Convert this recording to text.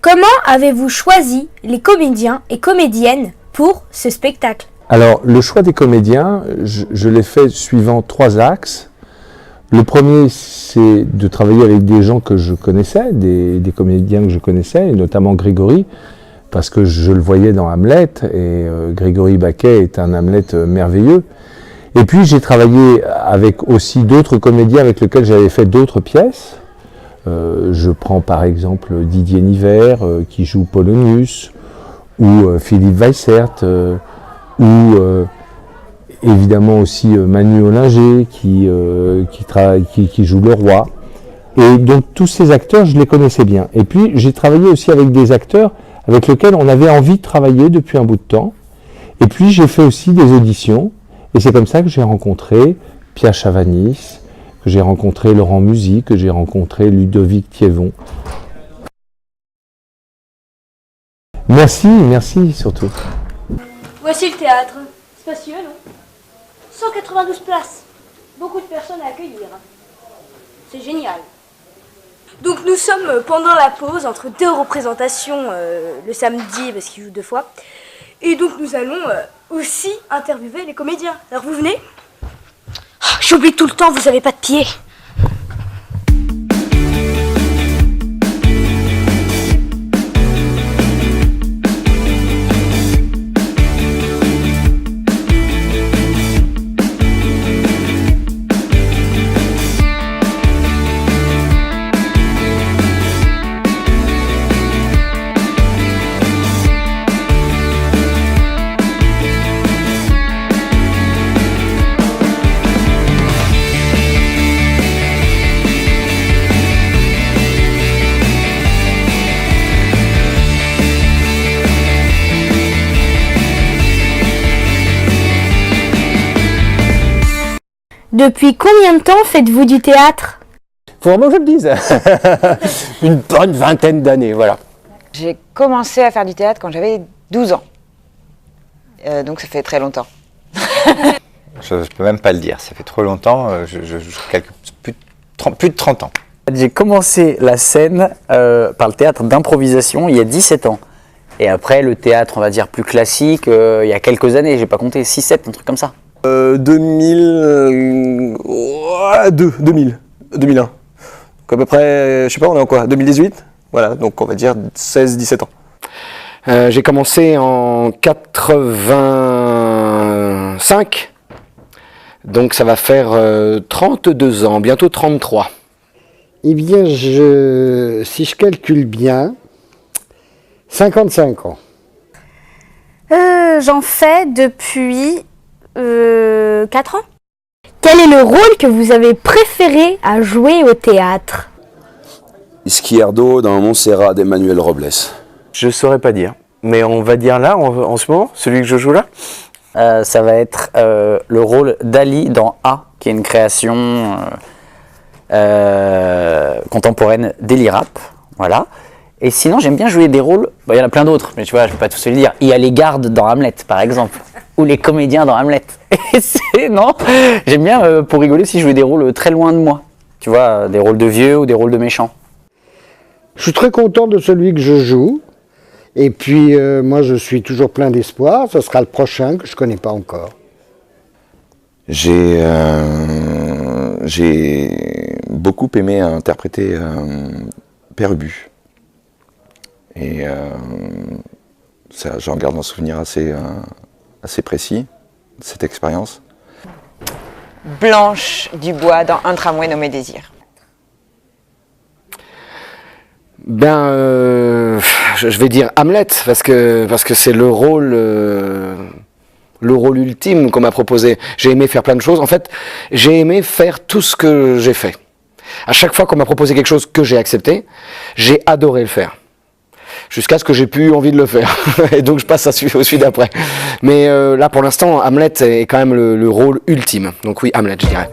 Comment avez-vous choisi les comédiens et comédiennes pour ce spectacle? Alors, le choix des comédiens, je l'ai fait suivant 3 axes. Le premier, c'est de travailler avec des gens que je connaissais, des comédiens que je connaissais, et notamment Grégory, parce que je le voyais dans Hamlet, et Grégory Baquet est un Hamlet merveilleux. Et puis, j'ai travaillé avec aussi d'autres comédiens avec lesquels j'avais fait d'autres pièces. Je prends par exemple Didier Niver, qui joue Polonius, ou Philippe Weissert, ou évidemment aussi Manu Ollinger qui joue le roi. Et donc tous ces acteurs, je les connaissais bien. Et puis j'ai travaillé aussi avec des acteurs avec lesquels on avait envie de travailler depuis un bout de temps. Et puis j'ai fait aussi des auditions. Et c'est comme ça que j'ai rencontré Pierre Chavanis, que j'ai rencontré Laurent Musy, que j'ai rencontré Ludovic Thiévon. Merci surtout. Voici le théâtre. Spacieux, non? 192 places. Beaucoup de personnes à accueillir. C'est génial. Donc nous sommes pendant la pause entre 2 représentations le samedi parce qu'ils jouent 2 fois. Et donc nous allons aussi interviewer les comédiens. Alors vous venez? Oh, j'oublie tout le temps, vous avez pas de pied. Depuis combien de temps faites-vous du théâtre? Faut vraiment que je le dise. Une bonne vingtaine d'années, voilà. J'ai commencé à faire du théâtre quand j'avais 12 ans. Donc ça fait très longtemps. Je peux même pas le dire, ça fait trop longtemps, plus de 30 ans. J'ai commencé la scène par le théâtre d'improvisation il y a 17 ans. Et après le théâtre, on va dire, plus classique, il y a quelques années, j'ai pas compté, 6-7, un truc comme ça. 2001. Donc à peu près, je sais pas, on est en quoi, 2018? Voilà, donc on va dire 16-17 ans. J'ai commencé en 85, donc ça va faire 32 ans, bientôt 33. Eh bien, si je calcule bien, 55 ans. J'en fais depuis 4 ans. Quel est le rôle que vous avez préféré à jouer au théâtre? Izquierdo dans Montserrat d'Emmanuel Robles. Je saurais pas dire, mais on va dire là, en ce moment, celui que je joue là. Ça va être le rôle d'Ali dans A, qui est une création contemporaine d'Eli-Rap, voilà. Et sinon, j'aime bien jouer des rôles, il y en a plein d'autres, mais tu vois, je peux pas tous les dire. Il y a les gardes dans Hamlet, par exemple, ou les comédiens dans Hamlet. Et non, j'aime bien, pour rigoler aussi, jouer des rôles très loin de moi. Tu vois, des rôles de vieux ou des rôles de méchants. Je suis très content de celui que je joue. Et puis, moi, je suis toujours plein d'espoir. Ce sera le prochain que je ne connais pas encore. J'ai beaucoup aimé interpréter Père Ubu. Et j'en garde un souvenir assez précis de cette expérience. Blanche Dubois dans Un tramway nommé Désir. Je vais dire Hamlet, parce que c'est le rôle ultime qu'on m'a proposé. J'ai aimé faire plein de choses. En fait, j'ai aimé faire tout ce que j'ai fait. À chaque fois qu'on m'a proposé quelque chose que j'ai accepté, j'ai adoré le faire. Jusqu'à ce que j'ai plus envie de le faire. Et donc je passe au celui d'après. Mais là, pour l'instant, Hamlet est quand même le rôle ultime. Donc oui, Hamlet, je dirais.